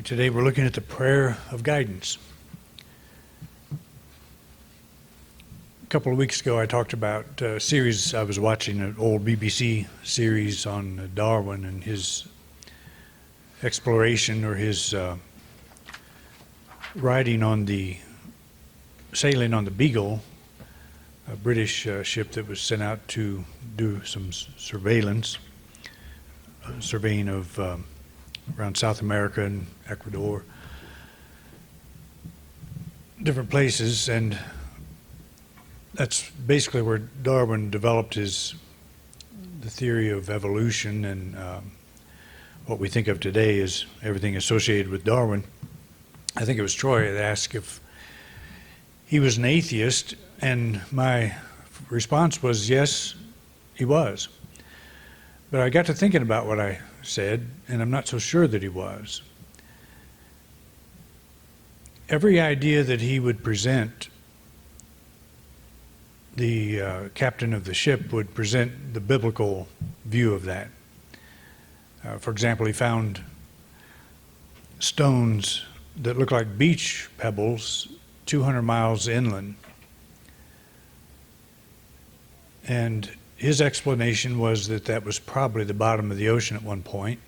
Today we're looking at the prayer of guidance. A couple of weeks ago I talked about a series I was watching, an old BBC series on Darwin and his exploration or his sailing on the Beagle, a British ship that was sent out to do some surveillance, surveying of around South America and Ecuador, different places, and that's basically where Darwin developed the theory of evolution, and what we think of today is everything associated with Darwin. I think it was Troy that asked if he was an atheist, and my response was yes, he was. But I got to thinking about what I said, and I'm not so sure that he was. Every idea that he would present, the captain of the ship would present the biblical view of that. For example, he found stones that look like beach pebbles 200 miles inland. And his explanation was that that was probably the bottom of the ocean at one point.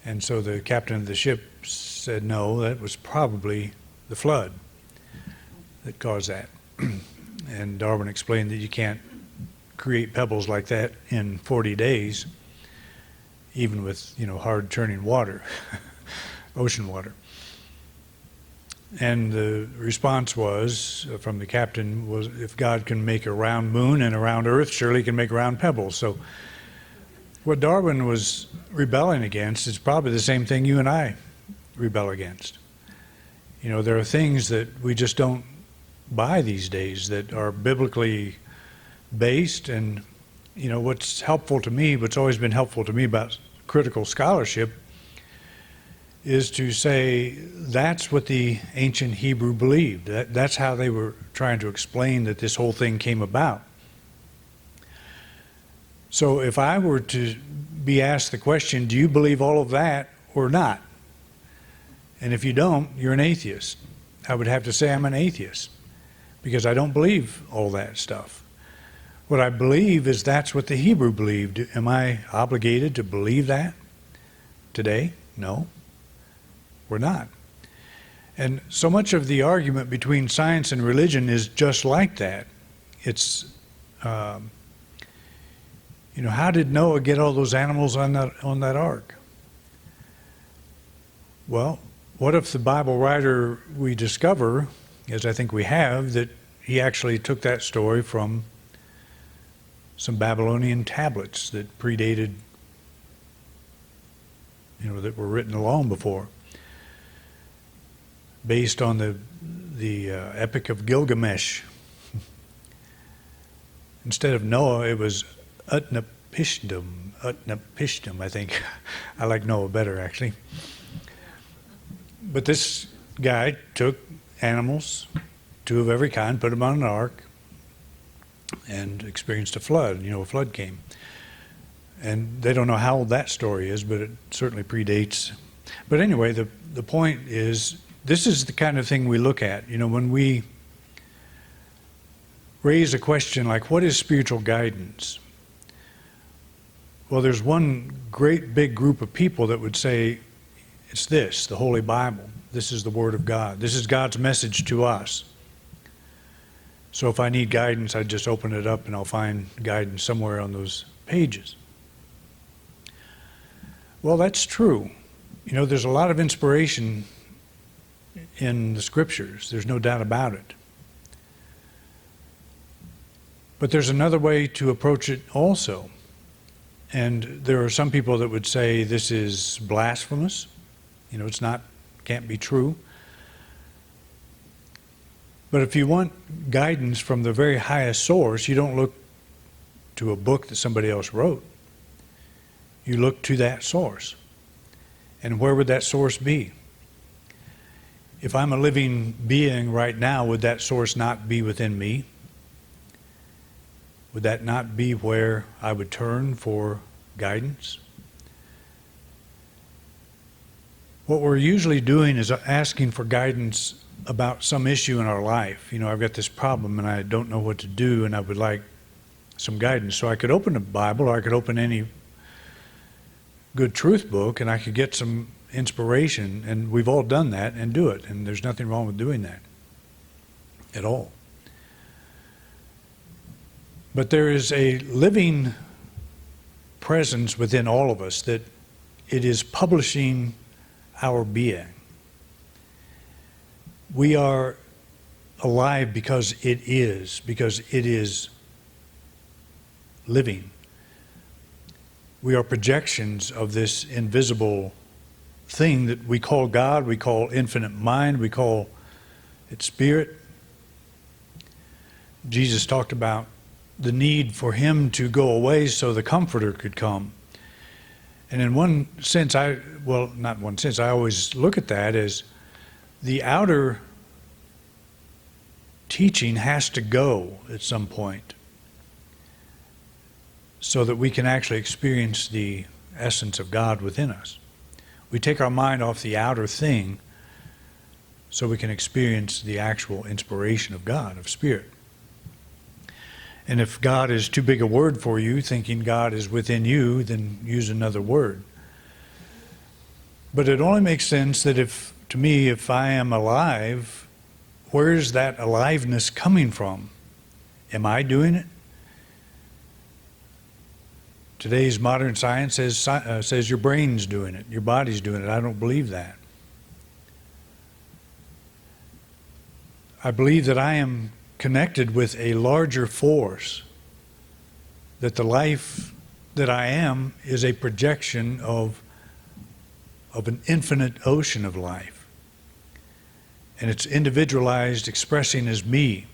And so the captain of the ship said, no, that was probably the flood that caused that. And Darwin explained that you can't create pebbles like that in 40 days, even with, hard churning water, ocean water. And the response was, from the captain, was, if God can make a round moon and a round earth, surely he can make round pebbles. So what Darwin was rebelling against is probably the same thing you and I rebel against. There are things that we just don't buy these days that are biblically based, and what's helpful to me, what's always been helpful to me about critical scholarship is to say that's what the ancient Hebrew believed. That's how they were trying to explain that this whole thing came about. So if I were to be asked the question, do you believe all of that or not? And if you don't, you're an atheist. I would have to say I'm an atheist because I don't believe all that stuff. What I believe is that's what the Hebrew believed. Am I obligated to believe that today? No. We're not. And so much of the argument between science and religion is just like that. It's, how did Noah get all those animals on that ark? Well, what if the Bible writer we discover, as I think we have, that he actually took that story from some Babylonian tablets that predated, that were written long before, based on the Epic of Gilgamesh. Instead of Noah, it was Utnapishtim, I think. I like Noah better, actually. But this guy took animals, 2 of every kind, put them on an ark, and experienced a flood. A flood came. And they don't know how old that story is, but it certainly predates. But anyway, the point is, this is the kind of thing we look at. When we raise a question like, what is spiritual guidance? Well, there's one great big group of people that would say, it's this, the Holy Bible. This is the Word of God. This is God's message to us. So if I need guidance, I just open it up and I'll find guidance somewhere on those pages. Well, that's true. There's a lot of inspiration in the scriptures. There's no doubt about it. But there's another way to approach it also. And there are some people that would say this is blasphemous. It's not, can't be true. But if you want guidance from the very highest source, you don't look to a book that somebody else wrote. You look to that source. And where would that source be? If I'm a living being right now, would that source not be within me? Would that not be where I would turn for guidance? what we're usually doing is asking for guidance about some issue in our life. You know, I've got this problem and I don't know what to do and I would like some guidance. So I could open a Bible or I could open any good truth book and I could get some inspiration, and we've all done that and do it, and there's nothing wrong with doing that at all. But there is a living presence within all of us that it is publishing our being. We are alive because it is living. We are projections of this invisible thing that we call God, we call infinite mind, we call it spirit. Jesus talked about the need for him to go away so the Comforter could come. And in one sense, not one sense, I always look at that as the outer teaching has to go at some point so that we can actually experience the essence of God within us. We take our mind off the outer thing so we can experience the actual inspiration of God, of Spirit. And if God is too big a word for you, thinking God is within you, then use another word. But it only makes sense that if I am alive, where is that aliveness coming from? Am I doing it? Today's modern science says your brain's doing it, your body's doing it. I don't believe that. I believe that I am connected with a larger force, that the life that I am is a projection of an infinite ocean of life. And it's individualized, expressing as me.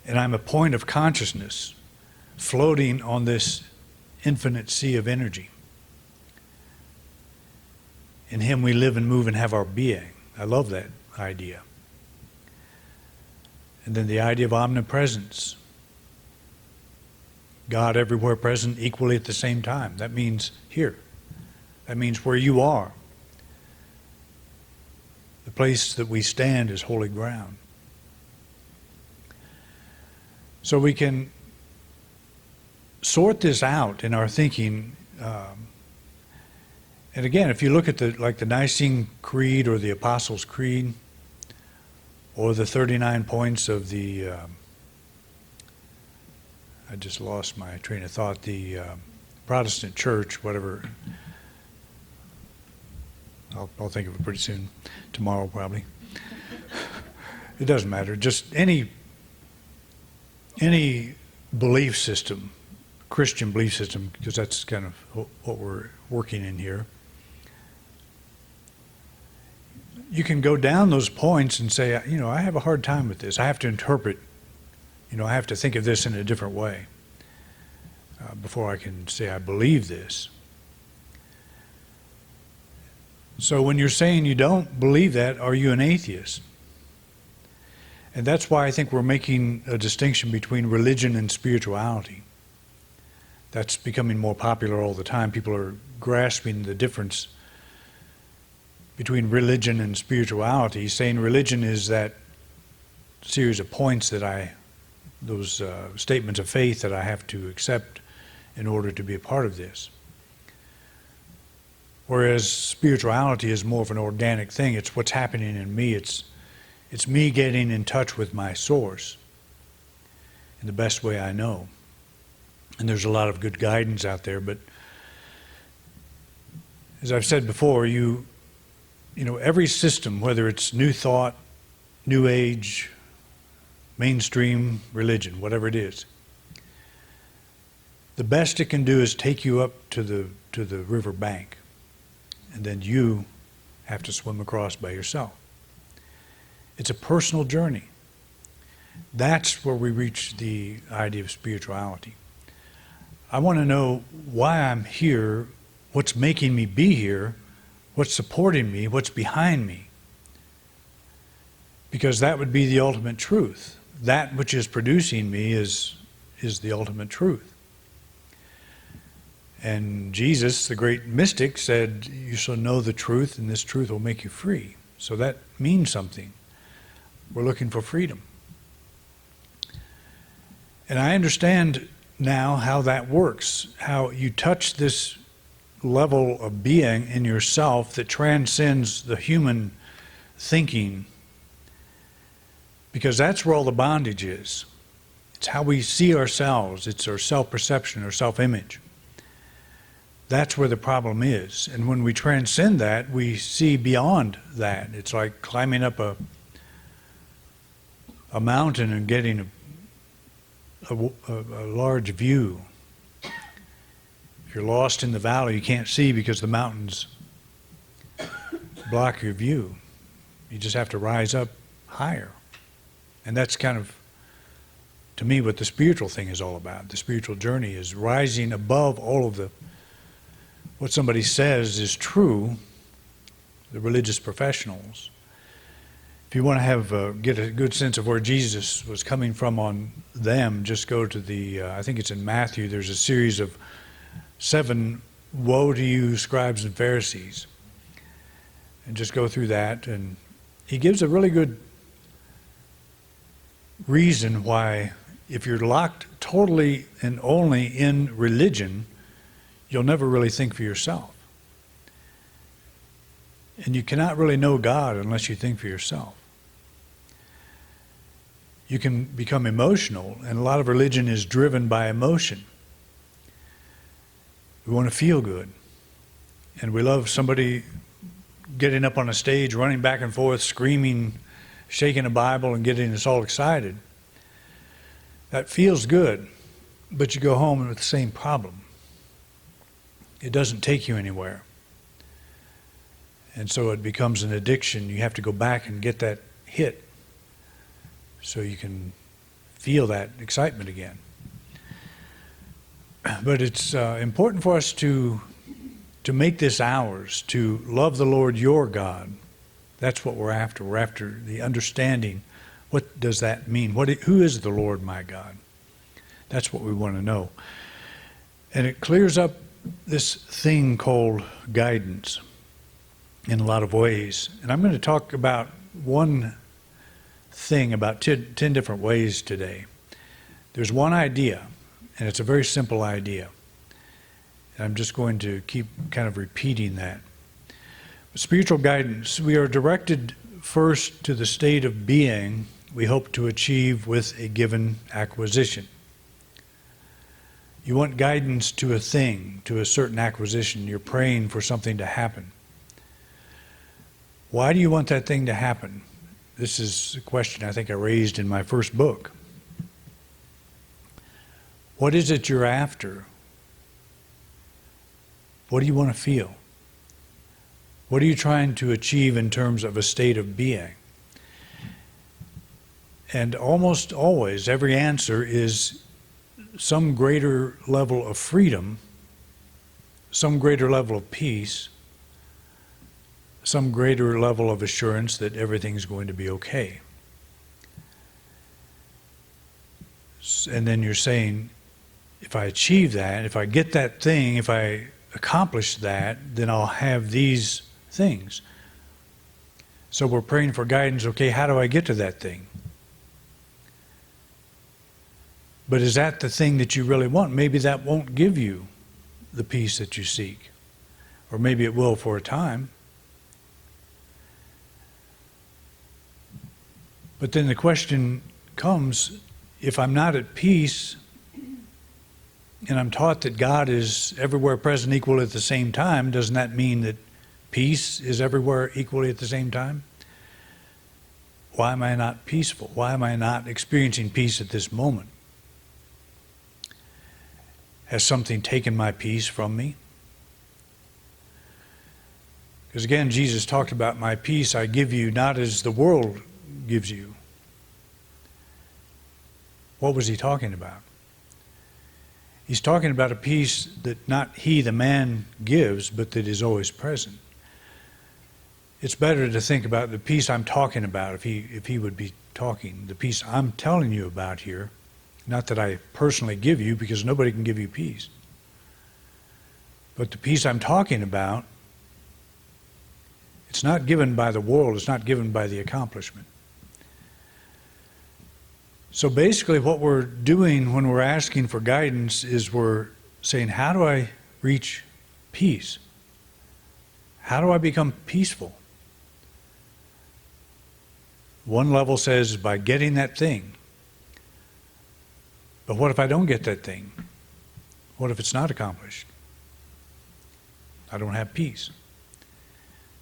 And I'm a point of consciousness floating on this infinite sea of energy. In him we live and move and have our being. I love that idea. And then the idea of omnipresence. God everywhere present equally at the same time. That means here. That means where you are. The place that we stand is holy ground. So we can sort this out in our thinking. And again, if you look at the Nicene Creed or the Apostles' Creed, or the 39 points of the, I just lost my train of thought, the Protestant Church, whatever, I'll think of it pretty soon, tomorrow probably. It doesn't matter, just any belief system, Christian belief system, because that's kind of what we're working in here. You can go down those points and say, I have a hard time with this. I have to interpret, I have to think of this in a different way before I can say I believe this. So when you're saying you don't believe that, are you an atheist? And that's why I think we're making a distinction between religion and spirituality. That's becoming more popular all the time. People are grasping the difference between religion and spirituality, saying religion is that series of points those statements of faith that I have to accept in order to be a part of this. Whereas spirituality is more of an organic thing. It's what's happening in me. It's me getting in touch with my source in the best way I know. And there's a lot of good guidance out there, but as I've said before, every system, whether it's New Thought, New Age, mainstream religion, whatever it is, the best it can do is take you up to the river bank, and then you have to swim across by yourself. It's a personal journey. That's where we reach the idea of spirituality. I want to know why I'm here, what's making me be here, what's supporting me, what's behind me. Because that would be the ultimate truth. That which is producing me is the ultimate truth. And Jesus, the great mystic, said, you shall know the truth, and this truth will make you free. So that means something. We're looking for freedom. And I understand now how that works, how you touch this level of being in yourself that transcends the human thinking, because that's where all the bondage is. It's how we see ourselves. It's our self-perception, our self-image. That's where the problem is. And when we transcend that, we see beyond that. It's like climbing up a mountain and getting a large view. If you're lost in the valley, you can't see because the mountains block your view. You just have to rise up higher. And that's kind of, to me, what the spiritual thing is all about. The spiritual journey is rising above all of what somebody says is true, the religious professionals. If you want to get a good sense of where Jesus was coming from on them, just go to I think it's in Matthew, there's a series of 7 woe to you, scribes and Pharisees. And just go through that, and he gives a really good reason why, if you're locked totally and only in religion, you'll never really think for yourself. And you cannot really know God unless you think for yourself. You can become emotional, and a lot of religion is driven by emotion. We want to feel good. And we love somebody getting up on a stage, running back and forth, screaming, shaking a Bible and getting us all excited. That feels good, but you go home with the same problem. It doesn't take you anywhere. And so it becomes an addiction. You have to go back and get that hit so you can feel that excitement again. But it's important for us to make this ours, to love the Lord your God. That's what we're after. We're after the understanding. What does that mean? Who is the Lord my God? That's what we want to know. And it clears up this thing called guidance in a lot of ways. And I'm going to talk about one thing, about 10 different ways today. There's one idea, and it's a very simple idea. And I'm just going to keep kind of repeating that. Spiritual guidance, we are directed first to the state of being we hope to achieve with a given acquisition. You want guidance to a thing, to a certain acquisition. You're praying for something to happen. Why do you want that thing to happen? This is a question I think I raised in my first book. What is it you're after? What do you want to feel? What are you trying to achieve in terms of a state of being? And almost always, every answer is some greater level of freedom, some greater level of peace, some greater level of assurance that everything's going to be okay. And then you're saying, if I achieve that, if I get that thing, if I accomplish that, then I'll have these things. So we're praying for guidance. Okay, how do I get to that thing? But is that the thing that you really want? Maybe that won't give you the peace that you seek. Or maybe it will for a time. But then the question comes, if I'm not at peace, and I'm taught that God is everywhere present equal at the same time, doesn't that mean that peace is everywhere equally at the same time? Why am I not peaceful? Why am I not experiencing peace at this moment? Has something taken my peace from me? Because again, Jesus talked about my peace I give you not as the world gives you. What was he talking about? He's talking about a peace that not he, the man, gives, but that is always present. It's better to think about the peace I'm talking about, if he would be talking, the peace I'm telling you about here, not that I personally give you, because nobody can give you peace. But the peace I'm talking about, it's not given by the world, it's not given by the accomplishment. So basically what we're doing when we're asking for guidance is we're saying, how do I reach peace? How do I become peaceful? One level says by getting that thing. But what if I don't get that thing? What if it's not accomplished? I don't have peace.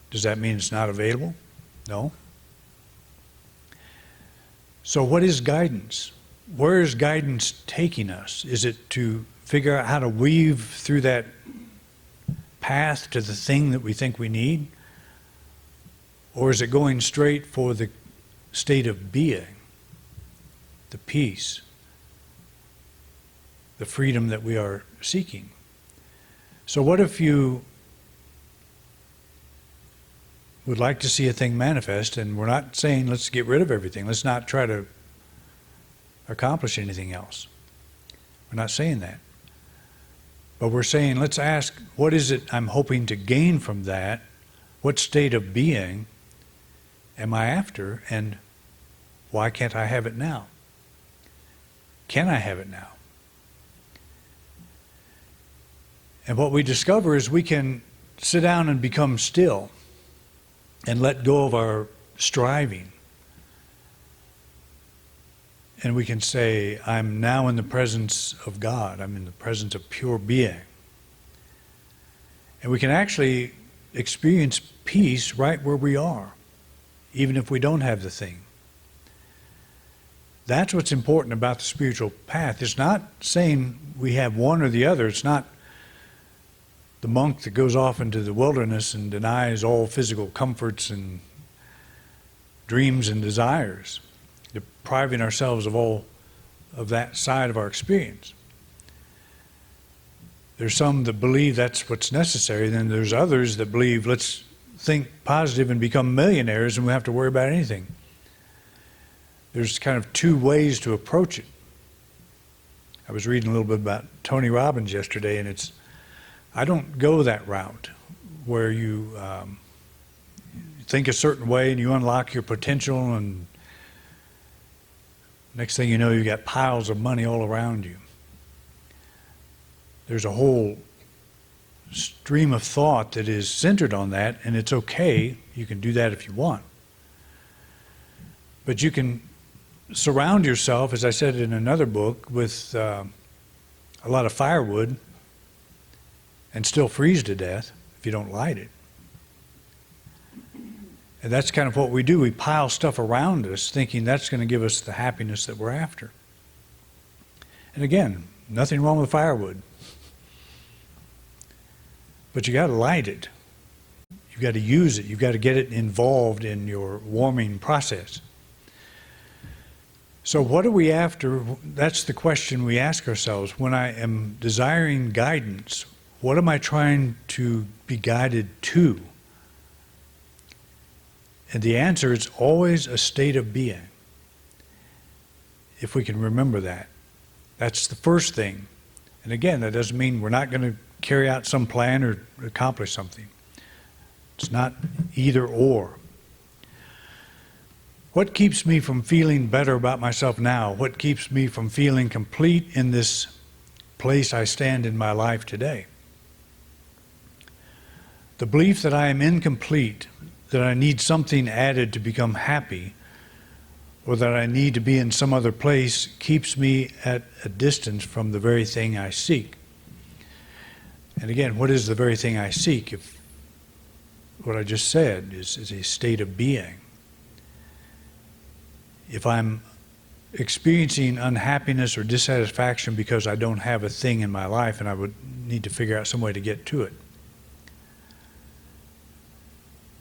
Does that mean it's not available? No. So what is guidance? Where is guidance taking us? Is it to figure out how to weave through that path to the thing that we think we need? Or is it going straight for the state of being, the peace, the freedom that we are seeking? So what if you would like to see a thing manifest, and we're not saying let's get rid of everything, let's not try to accomplish anything else. We're not saying that. But we're saying let's ask, what is it I'm hoping to gain from that? What state of being am I after, and why can't I have it now? Can I have it now? And what we discover is we can sit down and become still and let go of our striving. And we can say, I'm now in the presence of God. I'm in the presence of pure being. And we can actually experience peace right where we are, even if we don't have the thing. That's what's important about the spiritual path. It's not saying we have one or the other. It's not the monk that goes off into the wilderness and denies all physical comforts and dreams and desires, depriving ourselves of all of that side of our experience. There's some that believe that's what's necessary. Then there's others that believe let's think positive and become millionaires and we don't have to worry about anything. There's kind of two ways to approach it. I was reading a little bit about Tony Robbins yesterday, and I don't go that route where you think a certain way and you unlock your potential, and next thing you know, you got piles of money all around you. There's a whole stream of thought that is centered on that, and it's okay. You can do that if you want. But you can surround yourself, as I said in another book, with a lot of firewood and still freeze to death if you don't light it. And that's kind of what we do. We pile stuff around us thinking that's going to give us the happiness that we're after. And again, nothing wrong with firewood. But you got to light it. You've got to use it. You've got to get it involved in your warming process. So what are we after? That's the question we ask ourselves. When I am desiring guidance, what am I trying to be guided to? And the answer is always a state of being. If we can remember that. That's the first thing. And again, that doesn't mean we're not going to carry out some plan or accomplish something. It's not either or. What keeps me from feeling better about myself now? What keeps me from feeling complete in this place I stand in my life today? The belief that I am incomplete, that I need something added to become happy, or that I need to be in some other place, keeps me at a distance from the very thing I seek. And again, what is the very thing I seek? If what I just said is a state of being. If I'm experiencing unhappiness or dissatisfaction because I don't have a thing in my life and I would need to figure out some way to get to it,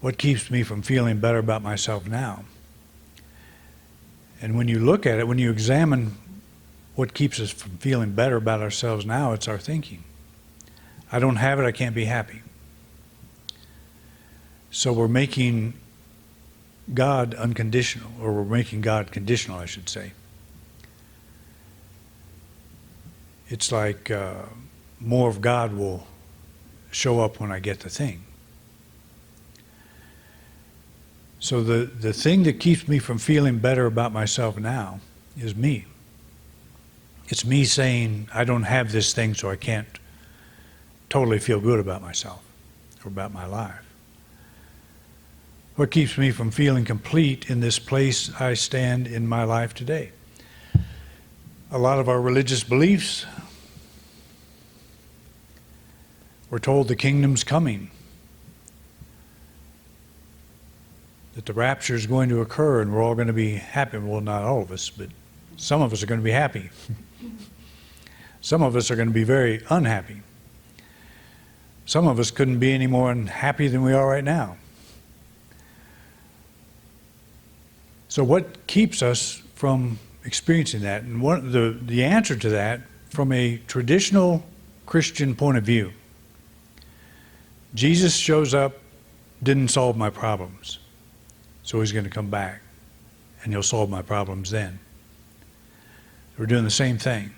what keeps me from feeling better about myself now? And when you look at it, when you examine what keeps us from feeling better about ourselves now, it's our thinking. I don't have it, I can't be happy. So we're making God unconditional, or we're making God conditional, I should say. It's like more of God will show up when I get the thing. So the thing that keeps me from feeling better about myself now is me. It's me saying, I don't have this thing, so I can't totally feel good about myself or about my life. What keeps me from feeling complete in this place I stand in my life today? A lot of our religious beliefs. We're told the kingdom's coming, that the rapture is going to occur and we're all going to be happy. Well, not all of us, but some of us are going to be happy. Some of us are going to be very unhappy. Some of us couldn't be any more unhappy than we are right now. So what keeps us from experiencing that? And the answer to that, from a traditional Christian point of view, Jesus shows up, didn't solve my problems. So he's going to come back, and he'll solve my problems then. We're doing the same thing.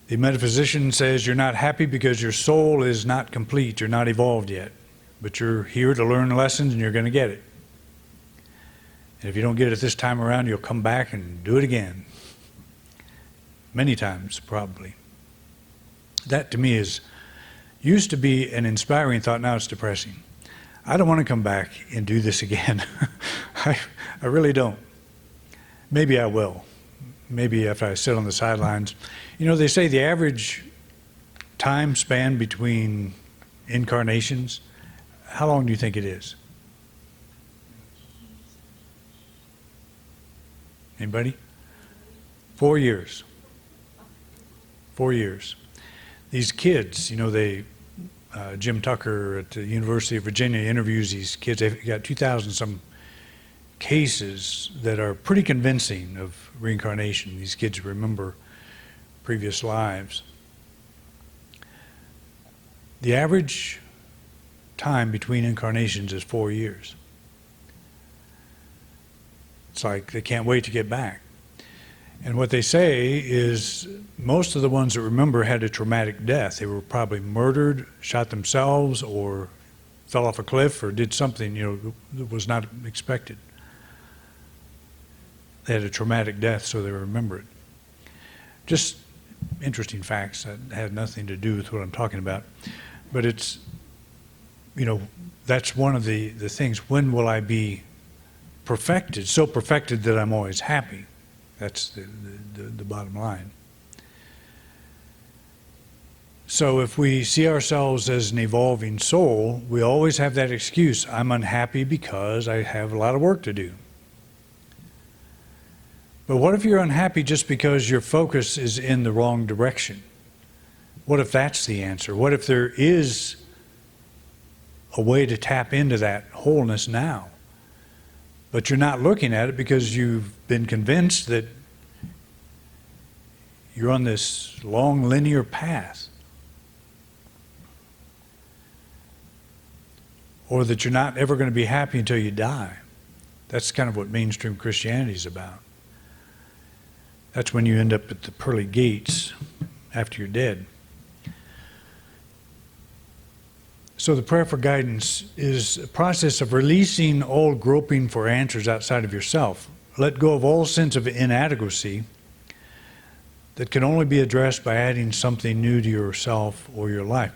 The metaphysician says you're not happy because your soul is not complete, you're not evolved yet. But you're here to learn lessons, and you're going to get it. And if you don't get it this time around, you'll come back and do it again. Many times, probably. That, to me, used to be an inspiring thought. Now it's depressing. I don't want to come back and do this again. I really don't. Maybe I will. Maybe after I sit on the sidelines. You know, they say the average time span between incarnations, how long do you think it is? Anybody? 4 years. 4 years. These kids, you know, Jim Tucker at the University of Virginia interviews these kids. They've got 2,000 some cases that are pretty convincing of reincarnation. These kids remember previous lives. The average time between incarnations is 4 years. It's like they can't wait to get back. And what they say is most of the ones that remember had a traumatic death. They were probably murdered, shot themselves, or fell off a cliff, or did something, you know, that was not expected. They had a traumatic death, so they remember it. Just interesting facts that had nothing to do with what I'm talking about. But it's, you know, that's one of the things. When will I be perfected, so perfected that I'm always happy? That's the bottom line. So if we see ourselves as an evolving soul, we always have that excuse, I'm unhappy because I have a lot of work to do. But what if you're unhappy just because your focus is in the wrong direction? What if that's the answer? What if there is a way to tap into that wholeness now? But you're not looking at it because you've been convinced that you're on this long linear path. Or that you're not ever going to be happy until you die. That's kind of what mainstream Christianity is about. That's when you end up at the pearly gates after you're dead. So the prayer for guidance is a process of releasing all groping for answers outside of yourself. Let go of all sense of inadequacy that can only be addressed by adding something new to yourself or your life.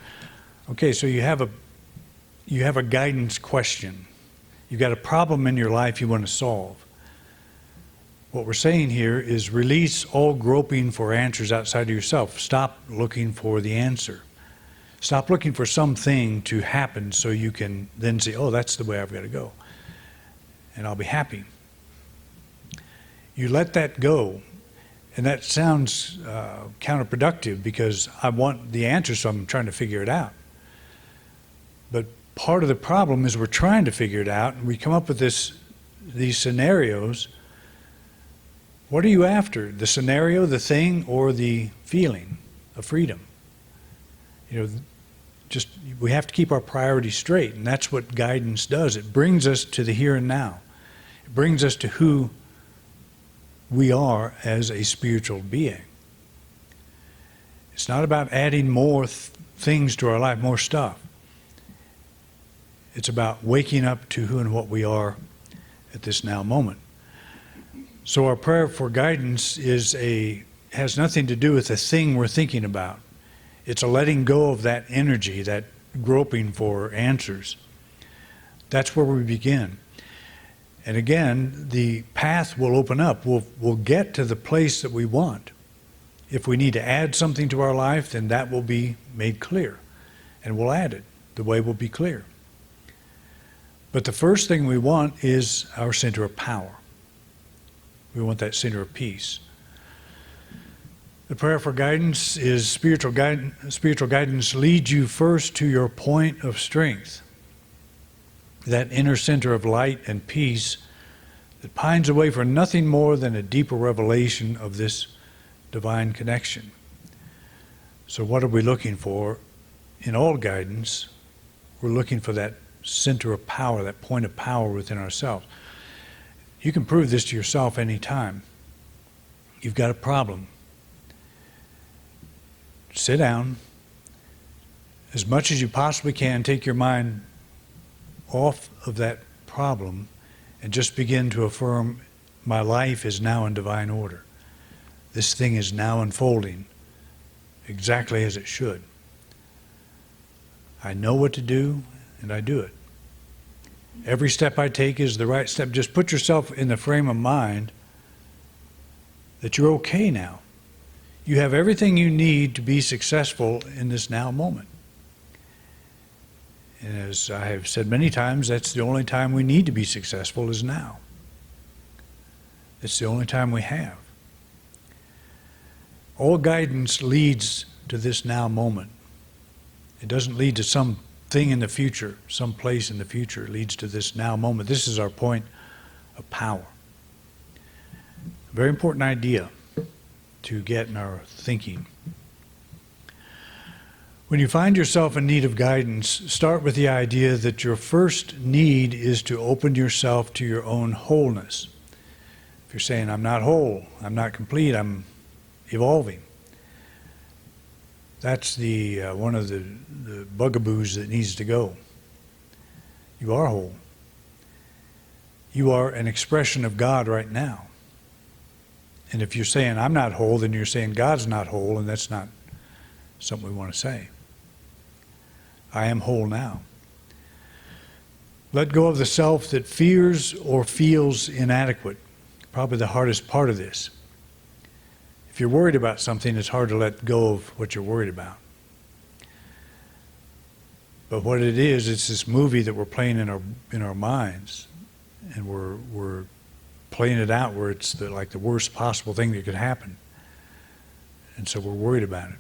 Okay, so you have a guidance question. You've got a problem in your life you want to solve. What we're saying here is release all groping for answers outside of yourself. Stop looking for the answer. Stop looking for something to happen so you can then say, oh, that's the way I've got to go. And I'll be happy. You let that go. And that sounds counterproductive because I want the answer, so I'm trying to figure it out. But part of the problem is we're trying to figure it out, and we come up with these scenarios. What are you after? The scenario, the thing, or the feeling of freedom? You know, just we have to keep our priorities straight, and that's what guidance does. It brings us to the here and now. It brings us to who we are as a spiritual being. It's not about adding more things to our life, more stuff. It's about waking up to who and what we are at this now moment. So our prayer for guidance has nothing to do with the thing we're thinking about. It's a letting go of that energy, that groping for answers. That's where we begin. And again, the path will open up. We'll get to the place that we want. If we need to add something to our life, then that will be made clear. And we'll add it. The way will be clear. But the first thing we want is our center of power. We want that center of peace. The prayer for guidance is spiritual guidance leads you first to your point of strength. That inner center of light and peace that pines away for nothing more than a deeper revelation of this divine connection. So what are we looking for? In all guidance, we're looking for that center of power, that point of power within ourselves. You can prove this to yourself anytime. You've got a problem. Sit down. As much as you possibly can, take your mind off of that problem and just begin to affirm, my life is now in divine order. This thing is now unfolding exactly as it should. I know what to do, and I do it. Every step I take is the right step. Just put yourself in the frame of mind that you're okay now. You have everything you need to be successful in this now moment. And as I have said many times, that's the only time we need to be successful is now. It's the only time we have. All guidance leads to this now moment. It doesn't lead to some thing in the future, some place in the future. It leads to this now moment. This is our point of power. A very important idea to get in our thinking. When you find yourself in need of guidance, start with the idea that your first need is to open yourself to your own wholeness. If you're saying, I'm not whole, I'm not complete, I'm evolving, that's one of the bugaboos that needs to go. You are whole. You are an expression of God right now. And if you're saying, I'm not whole, then you're saying God's not whole, and that's not something we want to say. I am whole now. Let go of the self that fears or feels inadequate. Probably the hardest part of this. If you're worried about something, it's hard to let go of what you're worried about. But what it is, it's this movie that we're playing in our minds, and we're playing it out where it's like the worst possible thing that could happen. And so we're worried about it.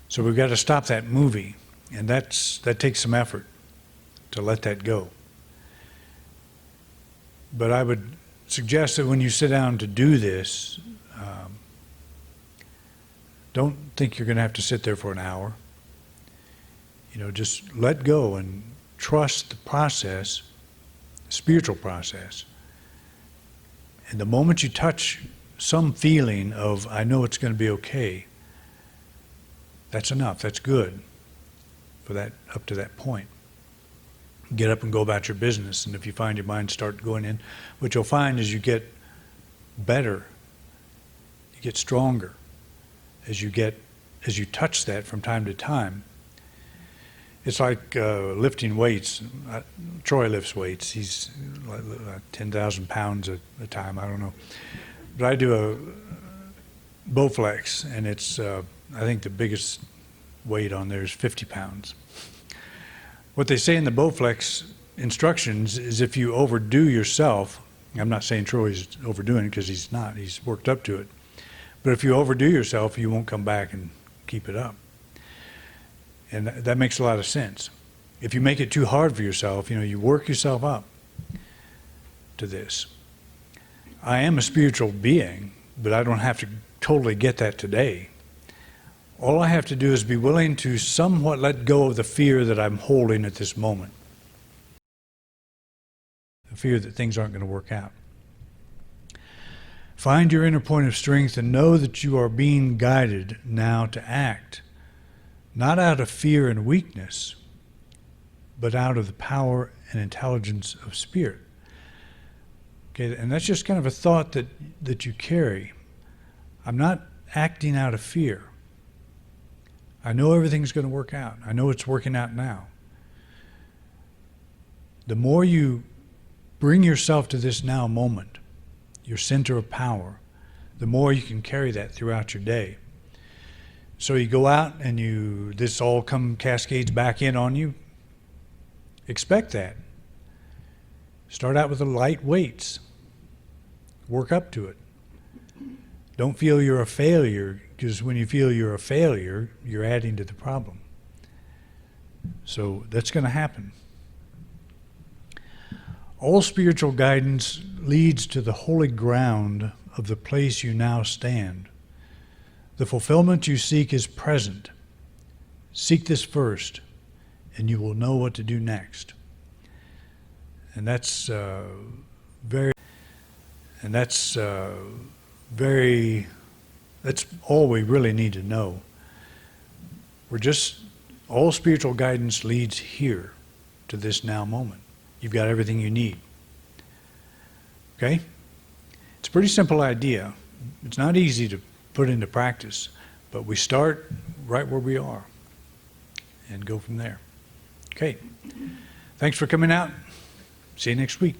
So we've got to stop that movie, and that takes some effort to let that go. But I would suggest that when you sit down to do this, don't think you're going to have to sit there for an hour. Just let go and trust the process, the spiritual process. And the moment you touch some feeling of, I know it's going to be okay, that's enough, that's good for that, up to that point. Get up and go about your business, and if you find your mind start going in, what you'll find is you get better, you get stronger as you touch that from time to time. It's like lifting weights. Troy lifts weights. He's like 10,000 pounds at a time. I don't know. But I do a Bowflex, and it's, I think the biggest weight on there is 50 pounds. What they say in the Bowflex instructions is if you overdo yourself, I'm not saying Troy's overdoing it because he's not. He's worked up to it. But if you overdo yourself, you won't come back and keep it up. And that makes a lot of sense. If you make it too hard for yourself, you work yourself up to this. I am a spiritual being, but I don't have to totally get that today. All I have to do is be willing to somewhat let go of the fear that I'm holding at this moment. The fear that things aren't going to work out. Find your inner point of strength and know that you are being guided now to act, not out of fear and weakness, but out of the power and intelligence of spirit. Okay, and that's just kind of a thought that you carry. I'm not acting out of fear. I know everything's going to work out. I know it's working out now. The more you bring yourself to this now moment, your center of power, the more you can carry that throughout your day. So you go out and this all cascades back in on you. Expect that. Start out with the light weights. Work up to it. Don't feel you're a failure, because when you feel you're a failure, you're adding to the problem. So that's going to happen. All spiritual guidance leads to the holy ground of the place you now stand. The fulfillment you seek is present. Seek this first, and you will know what to do next. And that's that's all we really need to know. All spiritual guidance leads here to this now moment. You've got everything you need. Okay? It's a pretty simple idea. It's not easy to put into practice, but we start right where we are and go from there. Okay. Thanks for coming out. See you next week.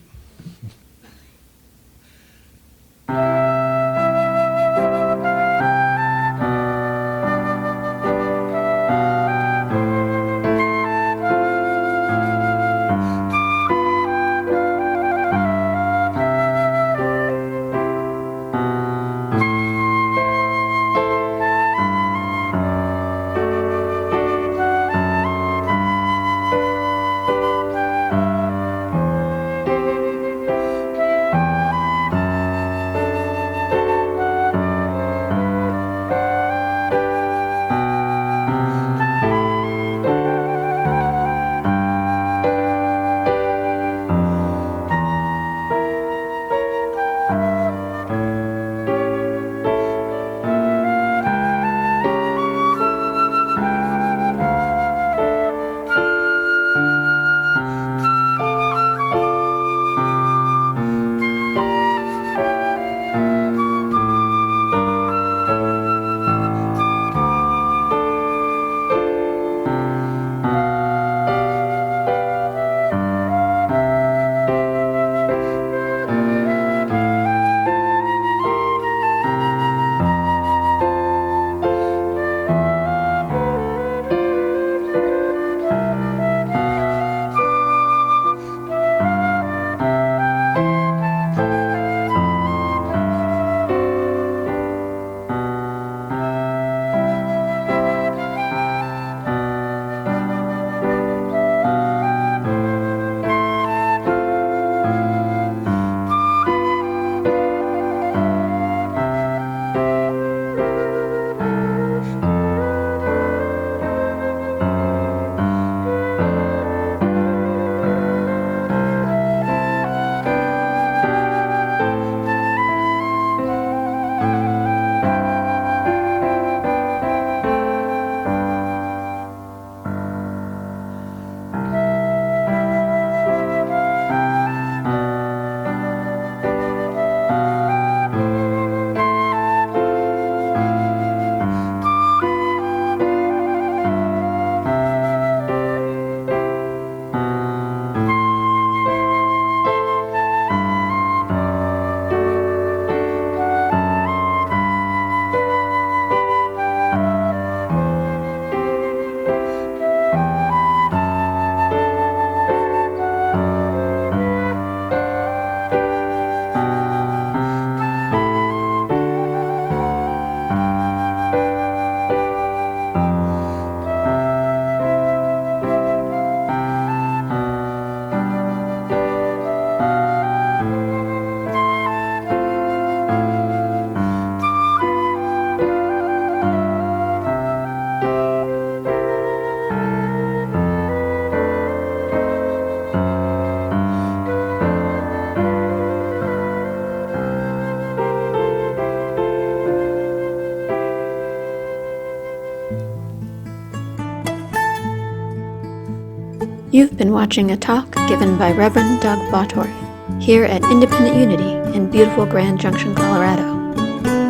You've been watching a talk given by Reverend Doug Bottorff here at Independent Unity in beautiful Grand Junction, Colorado.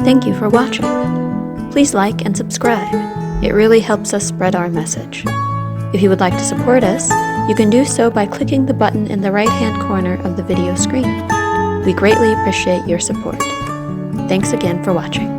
Thank you for watching. Please like and subscribe. It really helps us spread our message. If you would like to support us, you can do so by clicking the button in the right-hand corner of the video screen. We greatly appreciate your support. Thanks again for watching.